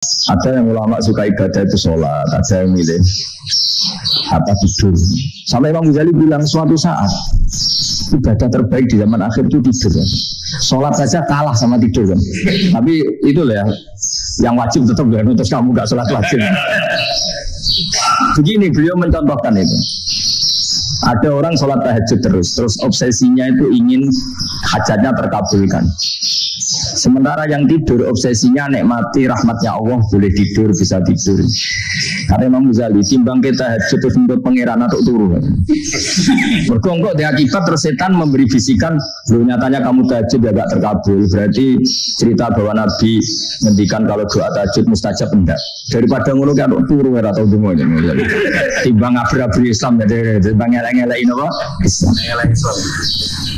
Ada yang ulama suka ibadah itu sholat, ada yang milih apa tidur. Sampai Imam Ghazali bilang suatu saat ibadah terbaik di zaman akhir itu tidur. Sholat saja kalah sama tidur kan. Tapi itu lah ya, yang wajib tetap ya, terus kamu gak sholat wajib. Begini beliau mencontohkan itu. Ada orang sholat tahajud terus obsesinya itu ingin hajatnya terkabulkan. Sementara yang tidur obsesinya nikmati rahmatnya Allah, boleh tidur, bisa tidur. Karena Imam Ghazali timbang kita tahajud terus untuk pangeran atau turun. Bergongkok di akibat terus setan memberi bisikan, loh nyatanya kamu tahajud ya gak terkabul. Berarti cerita bahwa Nabi ngendikan kalau doa tahajud mustajab enggak. Daripada ngono kan turu atau dungo aja. Timbang abri-abri Islam ya, timbang ngeleng-ngelengin apa? Islam.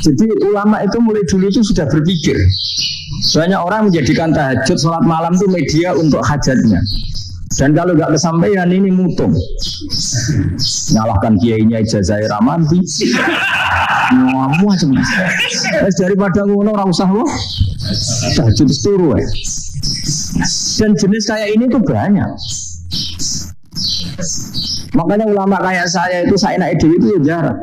Jadi ulama itu mulai dulu itu sudah berpikir. Banyak orang menjadikan tahajud sholat malam itu media untuk hajatnya. Dan kalau nggak kesampaian ini mutung. Nyalahkan kiainya ijazah ramanti. Ngamu aja mas. Daripada ngono ora usah lo. Tahajud turu ya. Dan jenis kayak ini tuh banyak. Makanya ulama kayak saya itu enak ide itu ya jarang.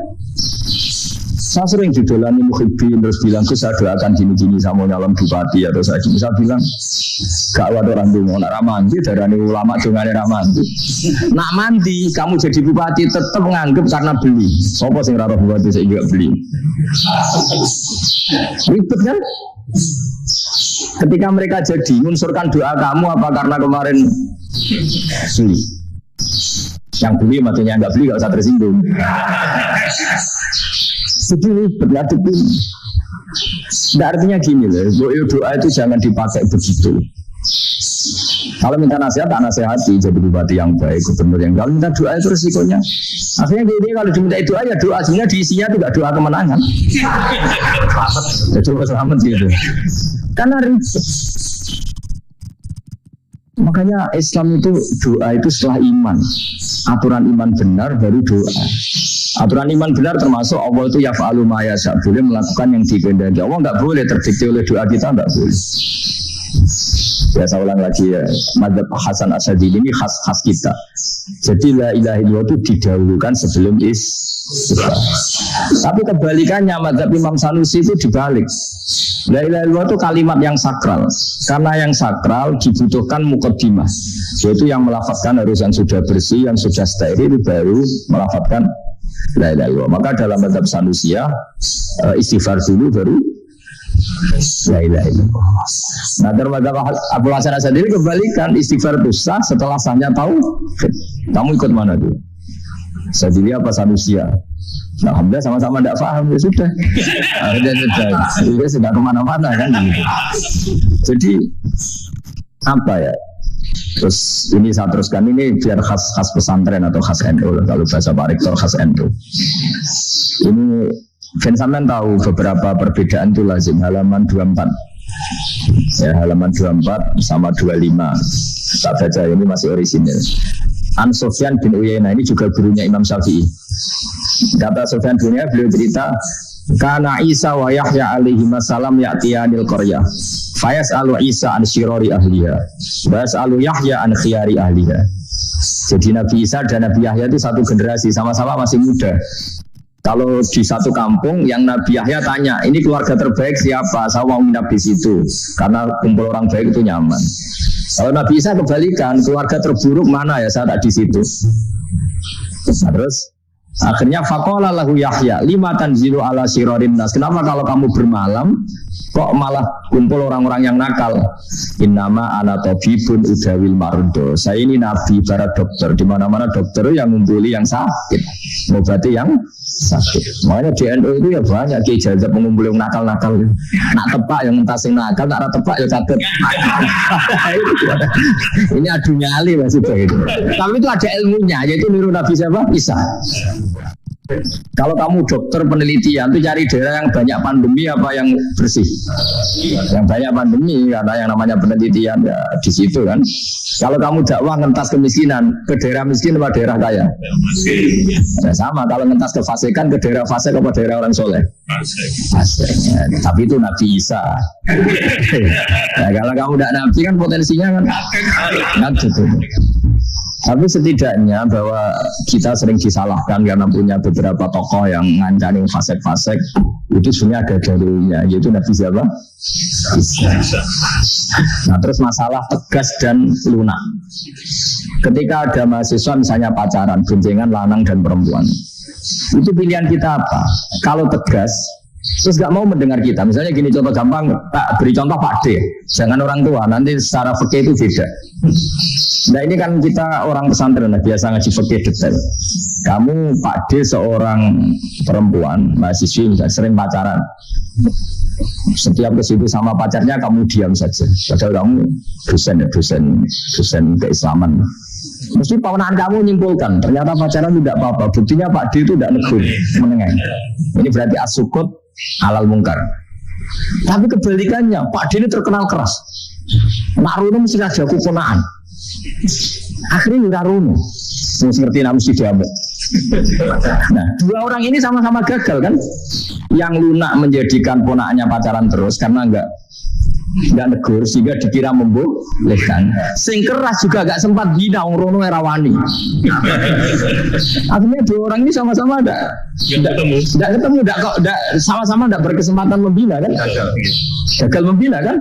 Saya sering didolani muhibbin terus bilang saya doakan gini-gini sama nyalon bupati atau saya bilang gak waduh orang dungo nak ramanti darani ulama dongane ramanti. Nak mandi kamu jadi bupati tetap menganggap karena beli. Sopo sing raro bupati saya juga beli. Ribet kan? Ketika mereka jadi mengunsurkan doa kamu apa karena kemarin beli. Yang beli matinya nggak beli gak usah tersinggung. Jadi berarti pun artinya gini loh, doa itu jangan dipakai begitu. Kalau minta nasihat, tak nasihati jadi bupati yang baik, gubernur yang baik. Kalau minta doa itu resikonya. Akhirnya gini, kalau diminta doa ya doa, sebenarnya diisinya itu gak doa kemenangan. Ya doa selamat gitu. Karena ribet. Makanya Islam itu doa itu setelah iman. Aturan iman benar baru doa. Aturan iman benar termasuk Allah itu yaf'alu ma yasha, boleh melakukan yang dikehendaki. Allah enggak boleh terdikte oleh doa kita, enggak boleh. Ya saya ulang lagi ya, madzhab Hasan Asy'ari ini khas kita. Jadi la ilaha illallah itu didahulukan sebelum istighfar. Tapi kebalikannya madzhab Imam Sanusi itu dibalik. La ilaha illallah itu kalimat yang sakral. Karena yang sakral dibutuhkan muqaddimah. Yaitu yang melafazkan harus yang sudah bersih, yang sudah steril baru melafazkan la ilaha illallah. Maka dalam madzhab Sanusiyah istighfar dulu baru la ilaha illallah. Nah, dalam madzhab Abu Hasan Asy'ari kebalikan, istighfar itu sah setelah sahnya tahu. Kamu ikut mana dulu? Asy'ari apa Sanusiyah? Nah, alhamdulillah sama-sama tidak paham, ya sudah. Akhirnya sudah kemana-mana kan gitu. Jadi apa ya? Terus ini saya teruskan, ini biar khas pesantren atau khas NU, kalau bahasa Pak Rektor khas NU. Ini Vincent tahu beberapa perbedaan itu lazim, halaman 24. Ya, halaman 24 sama 25. Tak baca, ini masih orisinil. An Sufyan bin Uyainah, ini juga gurunya Imam Syafi'i. Kata Sufyan bin Uyainah, beliau cerita, kana Isa wa Yahya alaihi salam ya'tiyanil qaryah. Fayas'alu Isa an syirari ahliha, wa yas'alu Yahya an khiyari ahliha. Jadi Nabi Isa dan Nabi Yahya itu satu generasi, sama-sama masih muda. Kalau di satu kampung yang Nabi Yahya tanya, ini keluarga terbaik siapa? Saya mau nginap di situ karena kumpul orang baik itu nyaman. Kalau Nabi Isa kebalikan, keluarga terburuk mana ya, saya tak di situ. Nah, terus akhirnya faqala lahu Yahya lima tanzilu ala syirarin nas. Kenapa kalau kamu bermalam kok malah kumpul orang-orang yang nakal? Innama ana tabibun udawil mardo. Saya ini nabi para dokter, di mana-mana dokter yang ngumpuli yang sakit, ngobati yang sakit. Makanya di NU itu ya banyak Ki Jazab mengumpuli yang nakal-nakal. Nak tepak yang entas yang nakal, nak tepak ya catet. Ini adu nyali maksudnya itu. Tapi itu ada ilmunya, yaitu niru Nabi siapa? Isa. Kalau kamu dokter penelitian itu cari daerah yang banyak pandemi apa yang bersih? Yang banyak pandemi karena yang namanya penelitian ya di situ kan. Kalau kamu dakwah ngentas kemiskinan ke daerah miskin apa daerah kaya? Ya sama. Kalau ngentas kefasikan ke daerah fasik apa daerah orang soleh? Fasik. Ya, tapi itu Nabi Isa. Ya, kalau kamu tidak Nabi kan potensinya kan gitu. Tapi setidaknya bahwa kita sering disalahkan karena punya beberapa tokoh yang ngancani fasek-fasek itu sebenarnya ada dalilnya, yaitu Nabi siapa? Isa. Nah terus masalah tegas dan lunak. Ketika ada mahasiswa misalnya pacaran, boncengan lanang dan perempuan, itu pilihan kita apa? Kalau tegas terus gak mau mendengar kita, misalnya gini contoh gampang, tak beri contoh Pak D, jangan orang tua, nanti secara fikih itu beda. Nah ini kan kita orang pesantren biasa ngaji fikih detail. Kamu Pak D seorang perempuan mahasiswi misalnya, sering pacaran, setiap ke situ sama pacarnya kamu diam saja, padahal kamu dosen keislaman. Mesti pawanan kamu nyimpulkan ternyata pacaran tidak apa-apa, buktinya Pak D itu tidak negur menengah. Ini berarti asukut halal mungkar. Tapi kebalikannya Pak D ini terkenal keras, Nak Runo mesti ada kukunaan. Akhirnya Nura Runo mesti ngerti namun si diamuk. Nah dua orang ini sama-sama gagal kan. Yang lunak menjadikan ponaknya pacaran terus karena enggak negur sehingga dikira membolehkan. Sing keras juga gak sempat bina Rono Erawani. Akhirnya dua orang ini sama-sama enggak ketemu, sama-sama enggak berkesempatan membina kan? Gagal membina kan?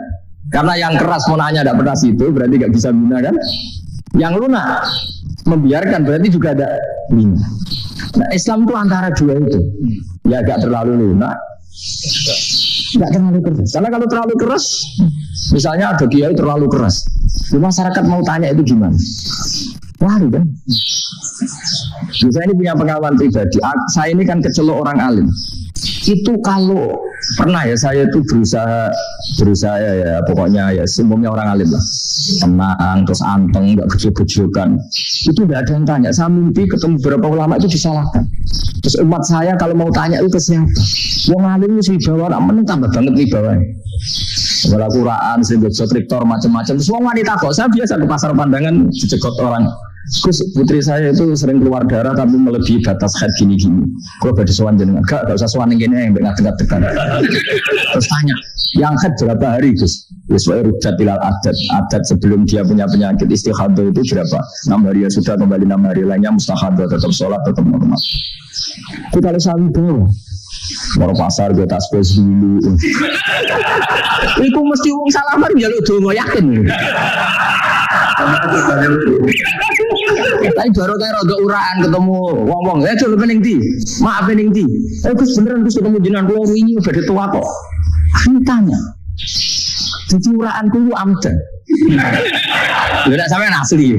Karena yang keras ponaknya enggak pernah situ, berarti enggak bisa bina kan? Yang lunak membiarkan berarti juga ada bina. Nah Islam itu antara dua itu. Ya agak terlalu lunak, enggak terlalu keras. Karena kalau terlalu keras, misalnya ada kiai terlalu keras, masyarakat mau tanya itu gimana? Lari kan? Saya ini punya pengalaman pribadi. Saya ini kan kecelok orang alim. Itu kalau pernah ya saya itu berusaha ya pokoknya ya umumnya orang alim lah, tenang terus anteng, nggak kecil-kecilkan. Itu tidak ada yang tanya. Saya mimpi ketemu beberapa ulama itu disalahkan. Terus umat saya kalau mau tanya itu ke siapa? Wong alim itu wibawa, meneng tambah banget wibawanya. Wala Quran, sering sotriktor macam-macam. Terus wong wanita kok saya biasa ke pasar pandangan dicegot orang. Gus, putri saya itu sering keluar darah tapi melebihi batas haid gini-gini. Gue badhe sowan jenengan. Gak usah sowan ngene yang dekat-dekat. Terus tanya, yang haid berapa hari Gus? Sesuai rujat ilal adat sebelum dia punya penyakit istihadah itu berapa? 6 hari ya sudah, kembali 6 hari lainnya mustahadah, tetap sholat, tetap normal. Itu kalau sawi bawa baru pasar gue tasbih dulu. Iku mesti wong salaman ya lu donga yakin. Tapi baru kayak roda uraan ketemu wong-wong, coba pening di, maaf pening di. Gus beneran Gus ketemu jenengan kula wingi badhe tua kok. Aku tanya. Jadi uraanku ku amdan. Lha nek sampean asli.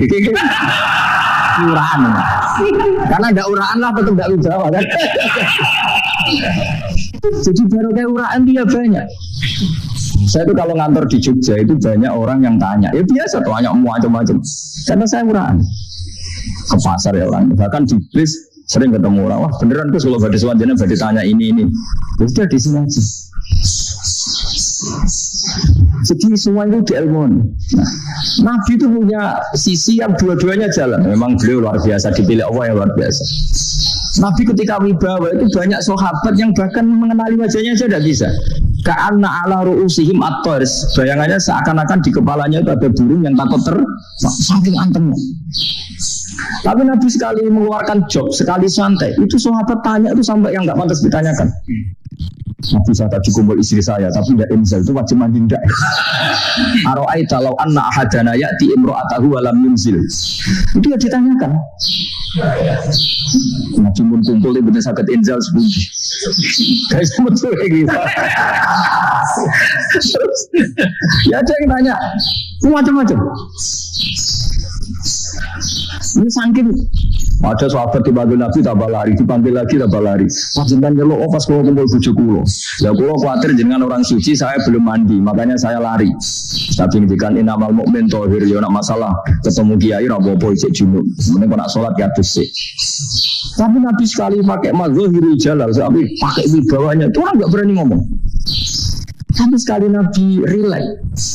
Uraan. Karena ada uraan lah tetap enggak wibawa kan. Jadi baru kayak uraan dia banyak. Saya tuh kalau ngantor di Jogja itu banyak orang yang tanya. Ya biasa tuh tanya macam-macam. Karena saya uraan. Ke pasar ya orang. Bahkan di bis sering ketemu orang. Wah beneran tuh kalau badhe suwanjana badhe tanya ini. Sudah di sini aja. Jadi semua itu diilmoni. Nah, Nabi itu punya sisi yang dua-duanya jalan. Memang beliau luar biasa, dipilih Allah yang luar biasa. Nabi ketika wibawa itu banyak sahabat yang bahkan mengenali wajahnya saja tidak bisa. Ka'anna ala ru'usihim at-tars. Bayangannya seakan-akan di kepalanya itu ada burung yang takut saking antemnya. Tapi Nabi sekali mengeluarkan job, sekali santai, itu sahabat tanya itu sampai yang nggak pantas ditanyakan. Nabi saya tadi kumpul istri saya, tapi tidak inzal, itu wajib mandi tidak. Aro'aita law anna ahadana ya'ti imro'atahu walam yunzil. Itu ya ditanyakan. Nabi pun kumpul itu benar sakit inzal sepuji. Guys, betul kayak gitu. Ya ada yang tanya, macam-macam. Ini saking ada sahabat dipanggil Nabi tambah lari, dipanggil lagi tambah lari. Panjenengan nyeluk pas kalau kumpul bojo kula. Ya kula khawatir jenengan orang suci, saya belum mandi, makanya saya lari. Tapi ngendikan inamal mukmin thahir, ya nak masalah ketemu kiai ra apa-apa isih junub. Mending kok nak salat ya sik. Tapi Nabi sekali pakai mazhirul jalal, sampai pakai wibawanya, itu orang enggak berani ngomong. Tapi sekali Nabi relax,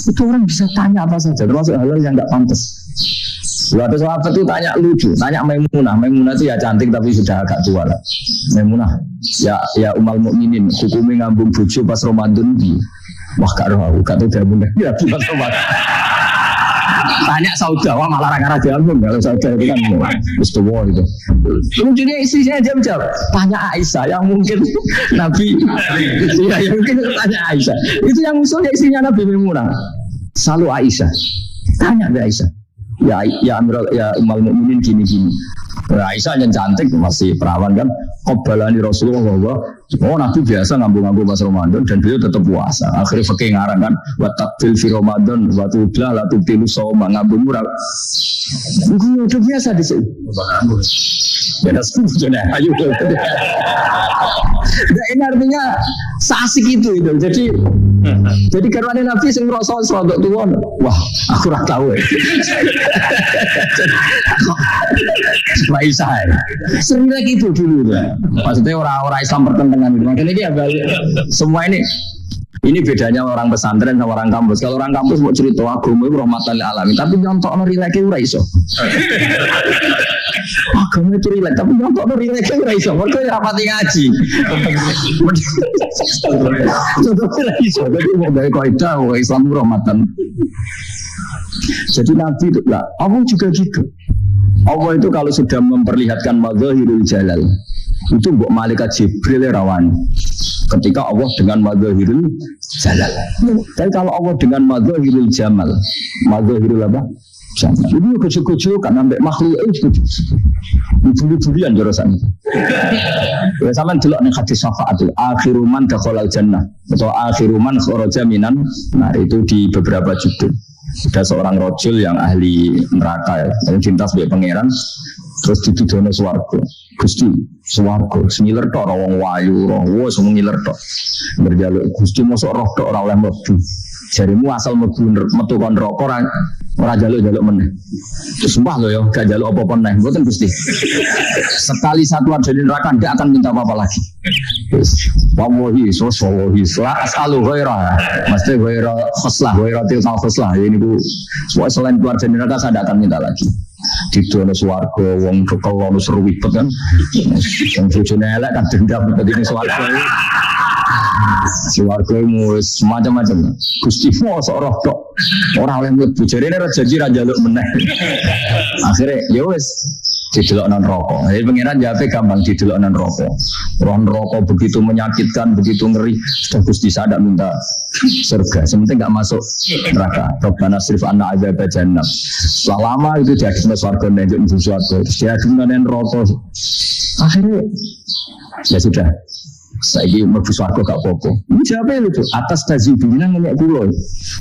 itu orang bisa tanya apa saja, termasuk hal-hal yang enggak pantas. Ada sahabat itu tanya lucu, tanya Maimunah itu ya cantik tapi sudah agak tua lah. Maimunah, ya umal mukminin, hukumnya ngambung bojo pas Ramadan di. Wah gak roh, gak tahu dia bunda. Ya pas Ramadan. Tanya Sauda, wah malah rangkara diambung. Kalau Sauda itu kan Mr. War itu. Lucunya istrinya jam-jam. Tanya Aisyah yang mungkin Nabi. Ya yang mungkin tanya Aisyah. Itu yang usulnya istrinya Nabi Maimunah. Selalu Aisyah. Tanya ke Aisyah. Ya Amirul ya umal mukminin gini-gini. Aisyah yang cantik masih perawan kan. Qobbalani Rasulullah bahwa oh Nabi biasa ngambung-ngambung pas Ramadan dan beliau tetap puasa. Akhirnya fikih ngarang kan wa taqbil fi Ramadan wa tublah la tubtilu shauma ngambung murah. Itu udah biasa di sini. Ya sebetulnya ayo. Nah, ini artinya seasik itu. Jadi karena Nabi sing ngrasa selondok tuwa. Wah, aku ora tahu. Aisyah. Sering lagi itu dulu ya. Maksudnya orang-orang Islam pertentangan itu. Makanya ini agak semua ini bedanya orang pesantren sama orang kampus. Kalau orang kampus mau cerita agama itu rahmatan lil alamin, tapi nyontokno rileke ora iso. Agama itu rilek, tapi nyontokno rileke ora iso. Mergo ora pati ngaji. Contohnya ora iso. Jadi mau gawe kaidah Islam rahmatan. Jadi Nabi itu lah, Allah juga gitu. Allah itu kalau sudah memperlihatkan mazahirul jalal itu mbok malaikat Jibril rawan. Ketika Allah dengan mazahirul jalal. Tapi kalau Allah dengan mazahirul jamal, mazahirul apa? Jamal. Ini kecil-kecil kan sampai makhluk itu. Buli-bulian jorosan. Ya sampean delok ning hadis syafaat itu, akhiru man dakhalal jannah atau akhiru man kharaja minan. Nah, itu di beberapa judul. Ada seorang rojul yang ahli neraka ya, yang cinta sebagai pangeran, terus dituduhnya swarga. Gusti, swarga, sengiler tok, rawang wayu, roh, semua ngiler tok. Berjaluk, Gusti mosok roh tok, ora oleh mlebu. Jarimu asal mlebu metu kon rokok, ora jaluk-jaluk meneh. Terus sumpah loh ya, gak jaluk apa-apa meneh, mboten Gusti. Sekali satu dari neraka, dia akan minta apa-apa lagi. Wallahi, wallahi, as'alu ghairah. Mesti ghairah khoslah, ghairah tilkal khoslah. Ini bu, selain keluar dari neraka, saya akan minta lagi. Di dalam swarga, wong kekel, wong seru wipet kan. Yang bujone elek kan dendam tadi ini swarga. Swarga mu semacam-macam. Gusti mosok roh tok. Ora oleh mlebu jarene ra janji ra njaluk meneh. Akhire ya wis didelokno neraka. Jadi pangeran jawabe gampang didelokno neraka. Roh neraka begitu menyakitkan, begitu ngeri. Sudah Gusti saya minta surga. Sementing enggak masuk neraka. Rabbana srif anna adzab jahannam. Setelah lama itu jadi swarga njuk njuk swarga. Dia dengan neraka. Akhirnya ya sudah. Saiki mlebu swarga gak apa-apa. Ini jawabnya lucu. Atas tazibinan ngenyek kula.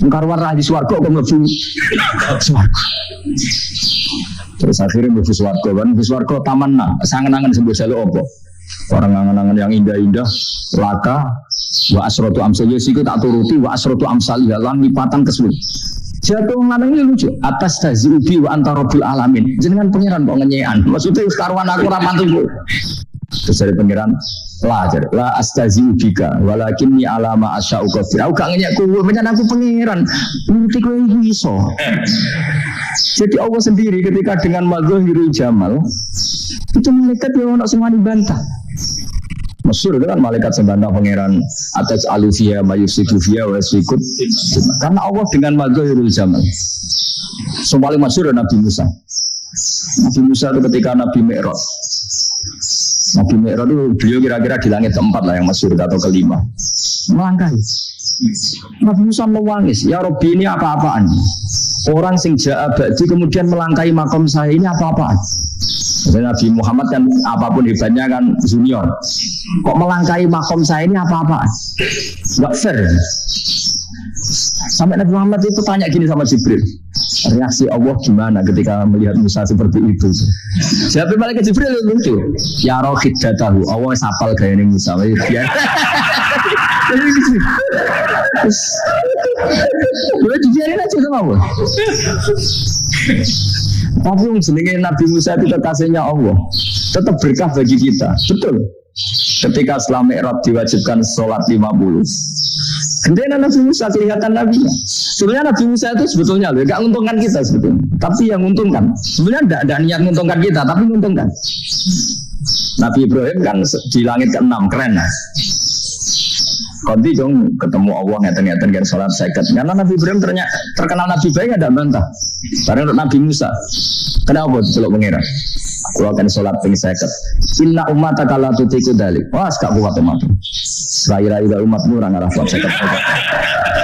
Engkar warah di swarga kok mlebu swarga. Terus akhirnya mlebu swarga kan, mlebu swarga tamanna, sangen-angen sembuh jaluk apa? Orang angen-angen yang indah-indah, laka, wa asratu amsal yasiku tak turuti wa asratu amsal lan lipatan kesuwen. Jatuh lanang ini lucu. Atas tazibi wa anta rabbil alamin. Jenengan pangeran kok ngenyekan. Maksudnya karuan aku ora mantu. Terus dari pangeran la astazi bika walakinni alama asya'u qadir. Aku gak ngenyek kowe, menyang aku pangeran. Nuruti kowe iso. Jadi Allah sendiri ketika dengan mazahirul jamal itu malaikat yang ono semua dibantah. Masyhur kan malaikat sembantah pangeran atas alufia mayusidu via wasikut. Karena Allah dengan mazahirul jamal. Paling masyhur Nabi Musa. Nabi Musa itu ketika Nabi Mi'raj. Nabi Mi'raj itu beliau kira-kira di langit keempat lah yang masyhur atau kelima. Melangkahi. Nabi Musa menangis, ya Rabbi ini apa-apaan? Orang sing ja'a ba'di kemudian melangkahi makom saya ini apa-apaan? Dan Nabi Muhammad kan apapun hebatnya kan junior. Kok melangkahi makom saya ini apa-apaan? Gak fair. Sampai Nabi Muhammad itu tanya gini sama Jibril. reaksi Allah gimana ketika melihat Musa seperti itu? Jawab malaikat Jibril lucu. Ya rohid datahu. Allah sapal gayane Musa. Ya. Boleh dijarin aja sama Allah. Tapi yang jenenge Nabi Musa itu kekasihnya Allah, tetap berkah bagi kita. Betul. Ketika setelah Mi'raj diwajibkan sholat 50, gendena Nabi Musa kelihatan Nabi. Sebenarnya Nabi Musa itu sebetulnya loh, gak menguntungkan kita sebetulnya. Tapi yang menguntungkan, sebenarnya tidak niat menguntungkan kita, tapi menguntungkan. Nabi Ibrahim kan di langit ke-6, keren lah. Konti dong ketemu Allah ngeten-ngeten kan sholat seket. Karena Nabi Ibrahim terkenal Nabi baik ada bantah. Karena Nabi Musa, kenapa celok pengira? Kalau akan sholat ping seket. Inna umataka la tutiku dalik. Wah, gak kuat umat. Rai-rai umatmu orang arah kuat seket.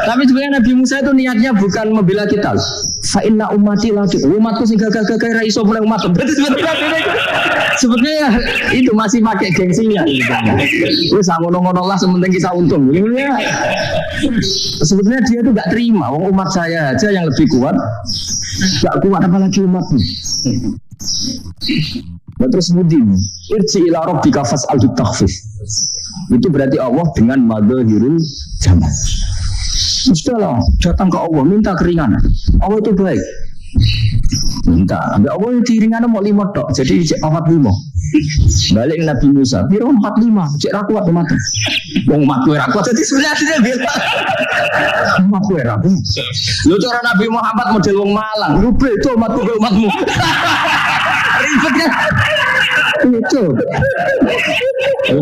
Tapi sebenarnya Nabi Musa itu niatnya bukan membela kita. Fa inna ummati la tutiku. Umatku sing gagal-gagal ra iso mulai umat. Berarti sebetulnya itu masih pakai gengsinya. Wis ngono-ngono lah sementing kita untung. Sebetulnya dia itu gak terima. Umat saya aja yang lebih kuat. Gak kuat apalagi umatmu. Nah, terus kemudian irji ila rabbika fas'al takhfif. Itu berarti Allah dengan madzahirul jamal. Sudahlah, datang ke Allah minta keringanan. Allah itu baik. Minta, ambil Allah itu ringan mau 5 tok. Jadi cek 45. Balik Nabi Musa, biro 45, cek ra kuat umat. Wong umatku ra kuat jadi sebenarnya dia bilang. Umatku ra kuat. Lu cara Nabi Muhammad model wong Malang, lu beto umatku ke umatmu. Ribet kan? Itu.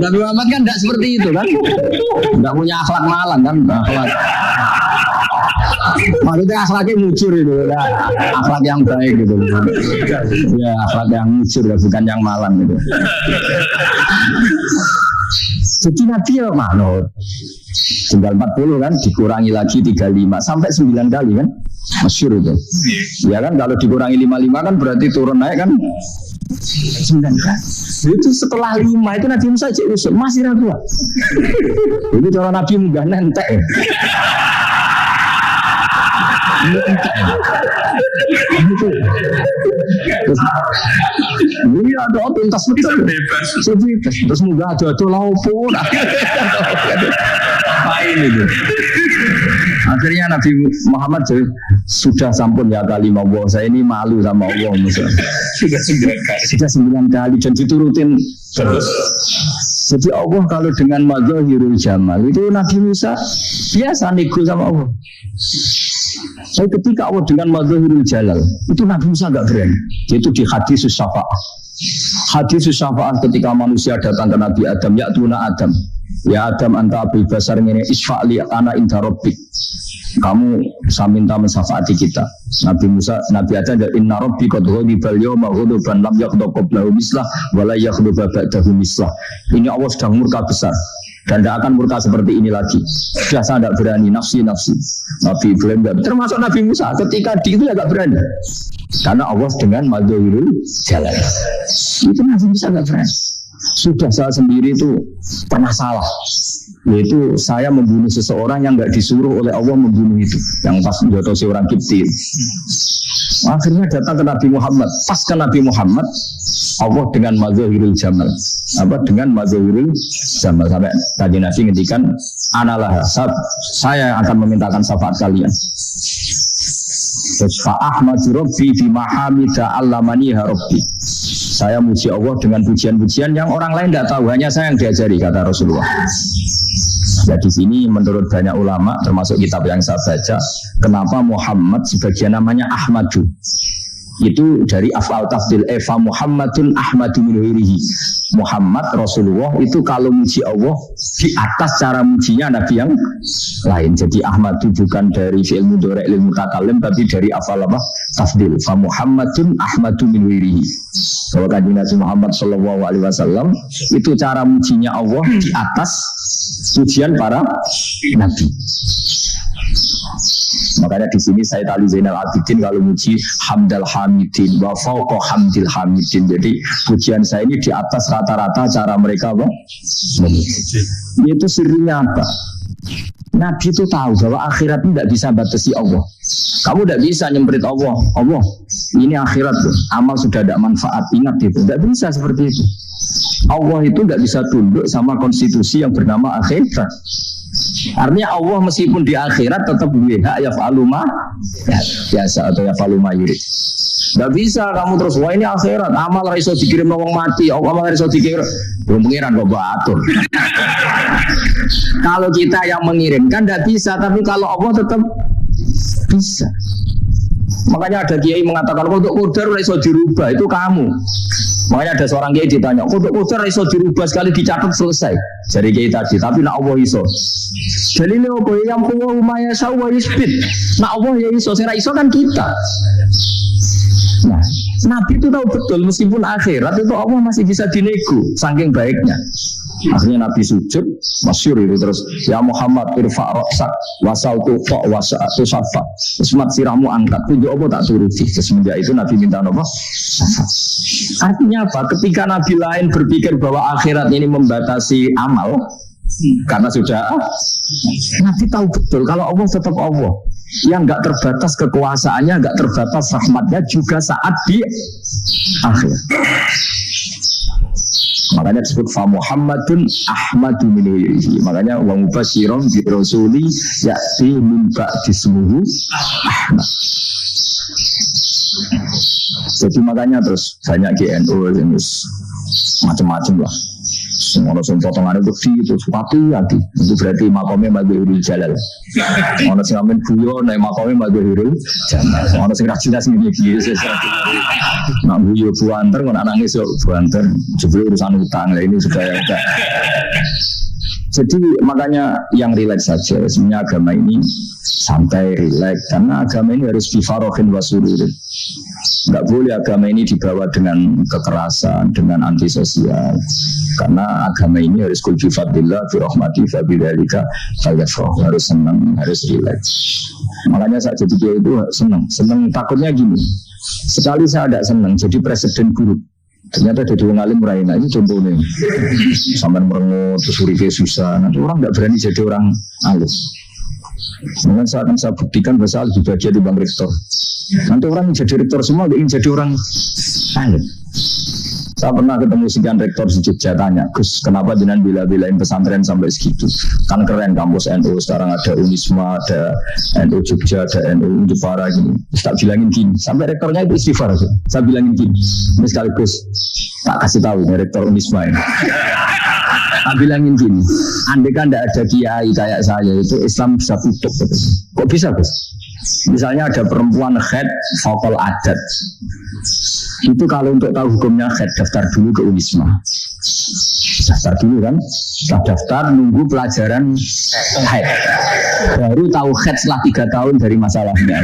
Nabi Muhammad kan tidak seperti itu kan? Tidak punya akhlak Malang kan? Akhlak. Maksudnya akhlaknya mujur itu, ya. Akhlak yang baik gitu. Ya, akhlak yang mujur ya, bukan yang malang gitu. Jadi Nabi ya manut. Tinggal 40 kan, dikurangi lagi 35 sampai 9 kali kan? Masyhur itu. Ya kan kalau dikurangi 55 kan berarti turun naik kan 9 kali. Itu setelah 5 itu Nabi Musa cek usul masih ragu. Jadi cara Nabi munggah nentek. Ini ada tuntas betul. Terus munggah ada laupun. Main itu. Akhirnya Nabi Muhammad sudah sampun ya kali mau saya ini malu sama Allah sudah 9 kali dan diturutin terus. Jadi Allah kalau dengan madzahirul jamal itu Nabi Musa biasa nego sama Allah. Tapi ketika Allah dengan madzahirul jalal itu Nabi Musa enggak berani. Itu di hadis syafa'ah. Hadis syafa'ah ketika manusia datang ke Nabi Adam, ya tuna Adam. Ya Adam anta abil basar ngene isfa'li ana inda rabbik. Kamu saya minta mensafaati kita. Nabi Musa, Nabi Adam inna rabbi qad ghadiba al-yawma ghadaban lam yaghdab qablahu mislah wa la yaghdab ba'dahu mislah. Ini Allah sedang murka besar dan tidak akan murka seperti ini lagi. Sudah saya tidak berani nafsi. Nabi Ibrahim termasuk Nabi Musa ketika itu tidak berani. Karena Allah dengan madzahirul jalal. Itu Nabi Musa tidak berani. Sudah saya sendiri itu pernah salah, yaitu saya membunuh seseorang yang nggak disuruh oleh Allah membunuh itu, yang pas menjodohi orang Kipti. Akhirnya datang ke Nabi Muhammad, pas ke Nabi Muhammad Allah dengan madzahirul jamal, dengan madzahirul jamal sampai tadi Nabi ngendikan analah, saya akan memintakan syafaat kalian. Fa ahmadu rabbi fi mahamida allamaniha rabbi. Saya muji Allah dengan pujian-pujian yang orang lain tidak tahu, hanya saya yang diajari, kata Rasulullah. Ya di sini menurut banyak ulama, termasuk kitab yang saya baca, kenapa Muhammad sebagian namanya Ahmadu. Itu dari af'al tafdil Eva Muhammadun Ahmadu min ghairihi. Muhammad Rasulullah itu kalau muji Allah di atas cara mujinya Nabi yang lain. Jadi Ahmadu bukan dari fi'il mudhari' lil mutakallim tapi dari af'al apa? Tafdil. Fa Muhammadun Ahmadu min ghairihi. Kalau kanjeng Nabi Muhammad sallallahu alaihi wasallam itu cara mujinya Allah di atas pujian para nabi. Makanya di sini Sayyid Ali Zainal Abidin kalau muji hamdal hamidin wa fawqa hamdil hamidin. Jadi pujian saya ini di atas rata-rata cara mereka apa? Itu sirinya apa? Nabi itu tahu bahwa akhirat itu tidak bisa batasi Allah. Kamu tidak bisa nyemprit Allah. Allah, ini akhirat tuh. Amal sudah tidak manfaat, ingat itu. Tidak bisa seperti itu. Allah itu tidak bisa tunduk sama konstitusi yang bernama akhirat. Artinya Allah meskipun di akhirat tetap hak yaf'alu ma biasa atau yaf'alu ma yurid. Tidak bisa kamu terus wah ini akhirat amal raiso dikirim wong mati, amal raiso dikirim belum pengiran kok atur. Kalau kita yang mengirimkan tidak bisa, tapi kalau Allah tetap bisa. Makanya ada kiai mengatakan kodok qadar raiso dirubah, itu kamu. Makanya ada seorang kiai ditanya, kodok qadar raiso dirubah sekali dicatat selesai. Jadi kiai tadi, tapi nak Allah iso. Dalile opo yang puwa umaya sawa isbit. Nak Allah ya iso, sing ra iso kan kita. Nah, Nabi itu tahu betul meskipun akhirat itu Allah masih bisa dinego saking baiknya. Akhirnya Nabi sujud, masyhur itu terus ya Muhammad irfa' ra'sak wasautu fa wasa'atu safa. Ismat siramu angkat, tunjuk apa tak turuti. Semenjak itu Nabi minta apa? Artinya apa? Ketika Nabi lain berpikir bahwa akhirat ini membatasi amal karena sudah Nabi tahu betul kalau Allah tetap Allah. Yang enggak terbatas kekuasaannya, enggak terbatas rahmatnya juga saat di akhir. Makanya disebut fa Muhammadun Ahmadu min ghairihi. Makanya wa mubasyiran bi rasuli ya'ti min ba'di ismuhu Ahmad. Jadi makanya terus banyak GNU yang macam-macam lah. Semua orang potongan itu sepatu lagi. Itu berarti makomnya Madhurul Jalal. Orang yang ngamen buyo, naik makomnya Madhurul Jalal. Orang yang rajin asmi gitu. Nak buyo buanter, nak nangis buanter. Jebul urusan utang lah ini sudah ya. Jadi makanya yang rileks saja. Sebenarnya agama ini santai, rileks. Karena agama ini harus bifarohin wasururin. Enggak boleh agama ini dibawa dengan kekerasan, dengan antisosial. Karena agama ini harus kul bi fadlillah bi rahmati fa bidzalika falyafrah. Harus senang, harus rileks. Makanya saat jadi dia itu senang takutnya gini. Sekali saya tidak senang jadi presiden buruk. Ternyata jadi orang alim raina ini contohnya. Sampai merengut, terus uripe susah. Nanti orang tidak berani jadi orang alim. Dengan saat saya buktikan bahasa lebih bahagia di Bang Rektor. Nanti orang jadi rektor semua ingin jadi orang alim. Saya pernah ketemu sekian rektor di Jogja tanya, Gus, kenapa jenengan bila-bilain pesantren sampai segitu? Kan keren kampus NU, sekarang ada Unisma, ada NU Jogja, ada NU Jepara gini. Tak bilangin gini, sampai rektornya itu istighfar. Saya bilangin gini, ini sekaligus tak kasih tahu nih rektor Unisma ini. Tak bilangin gini, andai kan tidak ada kiai kayak saya, itu Islam bisa tutup. Kok bisa, Gus? Misalnya ada perempuan head vokal adat. Itu kalau untuk tahu hukumnya head, daftar dulu ke Unisma. Daftar dulu kan. Setelah daftar nunggu pelajaran head. Baru tahu head setelah 3 tahun dari masalahnya.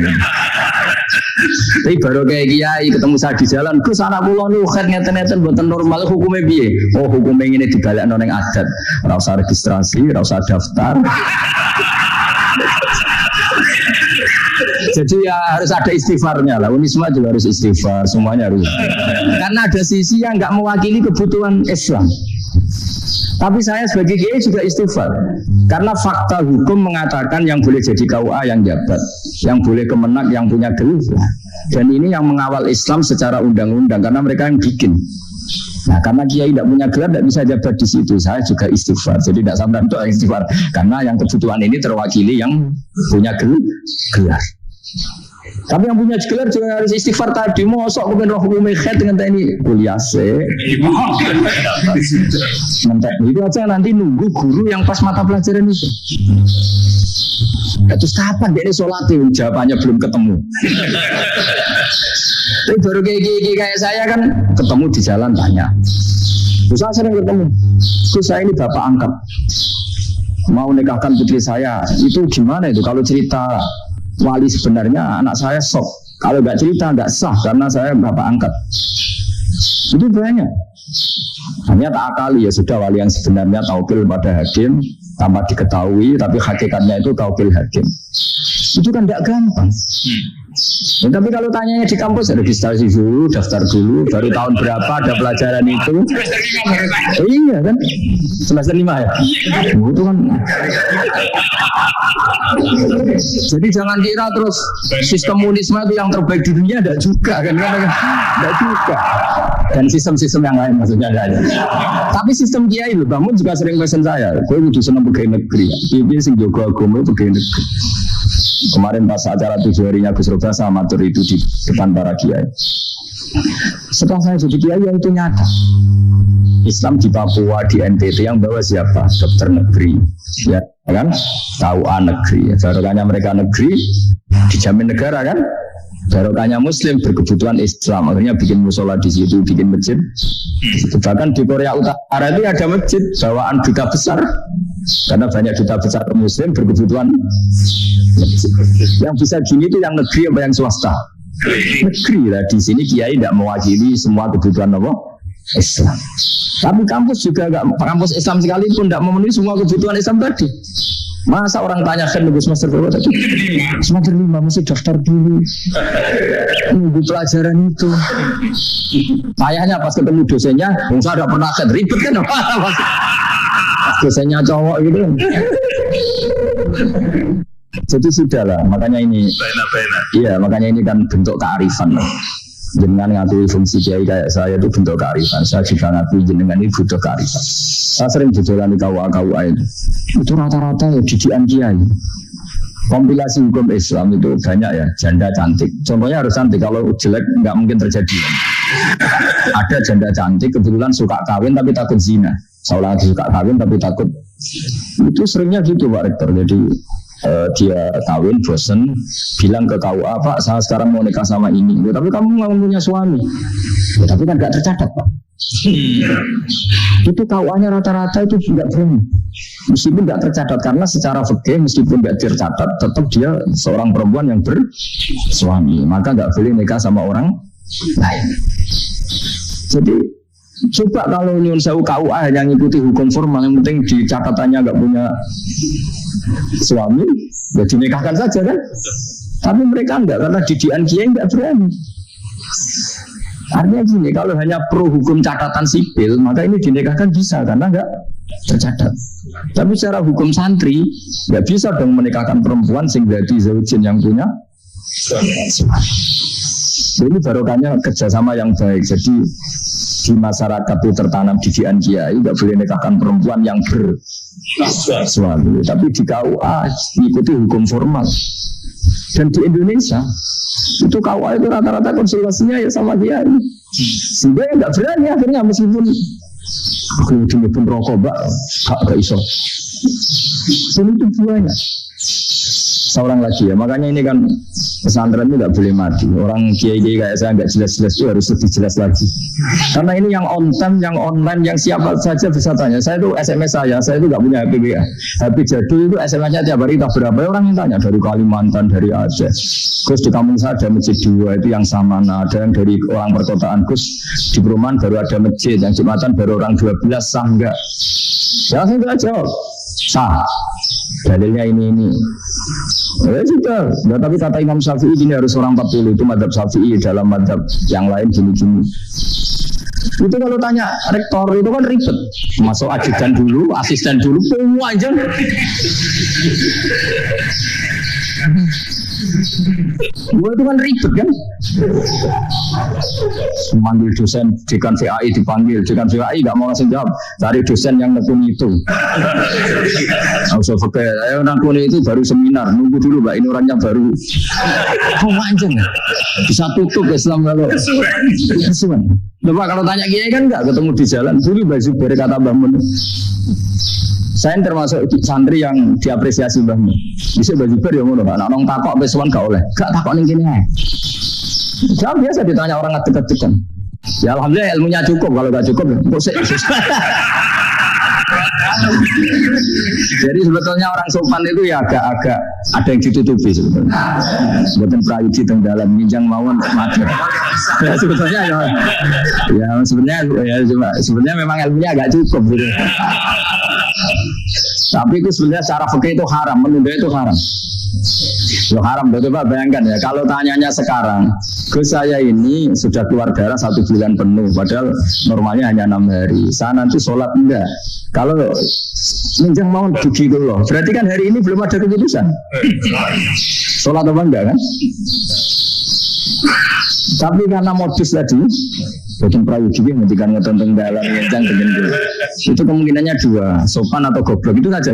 Tapi baru kayak kiai ketemu saya di jalan, Gus anak kula niku head ngeten-ngeten mboten normal, hukumnya piye? Oh, hukumnya ngene dibalekno ning adat. Ora usah registrasi, ora usah daftar. Jadi ya harus ada istighfarnya lah. Unisma juga harus istighfar, semuanya harus. Karena ada sisi yang nggak mewakili kebutuhan Islam. Tapi saya sebagai kiai juga istighfar. Karena fakta hukum mengatakan yang boleh jadi KUA yang jabat, yang boleh kemenak yang punya gelar. Dan ini yang mengawal Islam secara undang-undang karena mereka yang bikin. Nah, karena kiai tidak punya gelar tidak bisa jabat di situ. Saya juga istighfar. Jadi tidak sampai untuk istighfar. Karena yang kebutuhan ini terwakili yang punya gelar. Tapi yang punya gelar juga harus istighfar tadi. Mosok kemudian roh hukum mekhet dengan ini kuliah sih. Itu aja nanti nunggu guru yang pas mata pelajaran itu. Terus kapan dia sholat itu jawabannya belum ketemu. Tapi baru kayak saya kan ketemu di jalan tanya. Terus saya sering ketemu. Terus saya ini bapak angkat. Mau nikahkan putri saya. Itu gimana itu kalau cerita wali sebenarnya anak saya sok. Kalau nggak cerita nggak sah karena saya bapak angkat. Itu banyak. Hanya tak akali ya sudah wali yang sebenarnya taukil pada hakim tanpa diketahui tapi hakikatnya itu taukil hakim. Itu kan tidak gampang. Ya, tapi kalau tanyanya di kampus registrasi dulu, daftar dulu, baru tahun berapa ada pelajaran itu. Iya kan? Semester 5 ya? Itu kan. Jadi jangan kira terus sistem komunisme itu yang terbaik di dunia, tidak juga kan? Tidak juga. Dan sistem-sistem yang lain maksudnya tidak ada. Tapi sistem kiai loh, Bang Mun juga sering pesen saya, gue udah senang pegawai negeri. Ini sing jaga agama pegawai negeri. Kemarin pas acara 7 harinya Gus Roba sama matur itu di depan para kiai. Setelah saya jadi kiai yang itu nyata. Islam di Papua, di NTT yang bawa siapa? Dokter negeri, ya kan? KUA negeri. Barokahnya mereka negeri dijamin negara kan? Barokahnya Muslim berkebutuhan Islam, akhirnya bikin musola di situ, bikin masjid. Bahkan di Korea Utara itu ada masjid bawaan duta besar, karena banyak duta besar Muslim berkebutuhan. Yang bisa gini itu yang negeri apa yang swasta? Negeri lah. Di sini kiai tidak mewakili semua kebutuhan apa? Islam. Tapi kampus juga enggak, kampus Islam sekalipun tidak memenuhi semua kebutuhan Islam tadi. Masa orang tanya kan nunggu semester berapa tadi? Semester 5 mesti daftar dulu. Nunggu pelajaran itu. Payahnya pas ketemu dosennya, saya ada pernah kan ribet kan? Dosennya cowok gitu. Jadi sudahlah, makanya ini. Iya, makanya ini kan bentuk kearifan. Jenengan ngakui fungsi kiai kayak saya itu bentuk kearifan. Saya juga ngakui jenengan ini butuh kearifan. Saya sering berjalan di KUA itu rata-rata ya didikan kiai. Kompilasi hukum Islam itu banyak ya, janda cantik. Contohnya harus cantik, kalau jelek nggak mungkin terjadi. Ada janda cantik kebetulan suka kawin tapi takut zina. Seolah suka kawin tapi takut. Itu seringnya gitu Pak Rektor. Jadi dia kawin bosen bilang ke KUA, Pak saya sekarang mau nikah sama ini, tapi kamu nggak punya suami, ya, tapi kan nggak tercatat Pak. Itu KUA-nya rata-rata itu tidak berani, meskipun nggak tercatat karena secara fikih meskipun nggak tercatat tetap dia seorang perempuan yang bersuami, maka nggak boleh nikah sama orang lain. Jadi coba kalau nyun sewu KUA hanya ngikuti hukum formal, yang penting di catatannya nggak punya suami, ya dinikahkan saja kan. Tapi mereka enggak, karena didikan kiai enggak berani. Artinya gini, kalau hanya pro hukum catatan sipil, maka ini dinikahkan bisa karena enggak tercatat. Tapi secara hukum santri enggak bisa dong menikahkan perempuan sehingga jadi zaujin yang punya suami. Ini barokahnya kerjasama yang baik. Jadi di masyarakat itu tertanam didikan kiai, enggak boleh nikahkan perempuan yang bersuami. Tapi di KUA ikuti hukum formal. Dan di Indonesia itu KUA itu rata-rata konsultasinya ya sama kiai. Sehingga enggak berani akhirnya meskipun aku pun rokok mbak, gak iso. Dan itu banyak. Seorang lagi ya, makanya ini kan pesantren itu nggak boleh mati. Orang kiai-kiai kayak saya nggak jelas-jelas itu harus lebih jelas lagi. Karena ini yang on time, yang online, yang siapa saja bisa tanya. Saya itu SMS saya itu nggak punya HP WA. HP jadul itu SMS-nya tiap hari tak berapa orang yang tanya dari Kalimantan, dari Aceh. Gus di kampung saya ada masjid 2 itu yang Samana, ada yang dari orang perkotaan. Gus di perumahan baru ada masjid, yang Jumatan baru orang 12 sah enggak? Ya saya nggak jawab sah. Dalilnya ini. Ya sudah, nah, tapi kata Imam Syafi'i ini harus orang 40, itu madzhab Syafi'i, dalam madzhab yang lain gini-gini. Itu kalau tanya rektor itu kan ribet, masuk ajudan dulu, asisten dulu, semua aja. Gue itu kan ribet kan. Manggil dosen dekan VAI dipanggil, dekan VAI nggak mau langsung jawab, cari dosen yang nekuni itu. Usah pakai, ayo nekuni itu baru seminar, nunggu dulu mbak, ini orangnya baru. Oh anjing, bisa tutup Islam kalau. Coba kalau tanya kiai kan nggak ketemu di jalan, dulu Mbak Zubair kata Mbah Mun. Saya termasuk santri yang diapresiasi Mbah Mun. Bisa Mbah Zubair yang ngono, anak nong takok pesuan gak oleh, gak takok ning kene ae. Jangan biasa ditanya orang ngetek-ngetek kan. Ya alhamdulillah ilmunya cukup, kalau gak cukup kok sih. Jadi sebetulnya orang sopan itu ya agak-agak ada yang ditutupi sebetulnya. Buatan prayuji teng dalam minjang mawon mati. Ya sebetulnya sebenarnya memang ilmunya agak cukup gitu. Tapi itu sebenarnya secara fikih itu haram, menunda itu haram. Loh haram, coba bayangkan ya, kalau tanyanya sekarang, ke saya ini sudah keluar darah 1 bulan penuh, padahal normalnya hanya 6 hari. Saya nanti sholat enggak? Kalau minjang mau begitu loh, berarti kan hari ini belum ada keputusan. Sholat apa enggak kan? Tapi karena modus tadi, bikin prayogi menghentikan ngetonton dalam minjang dengan itu kemungkinannya 2, sopan atau goblok itu saja.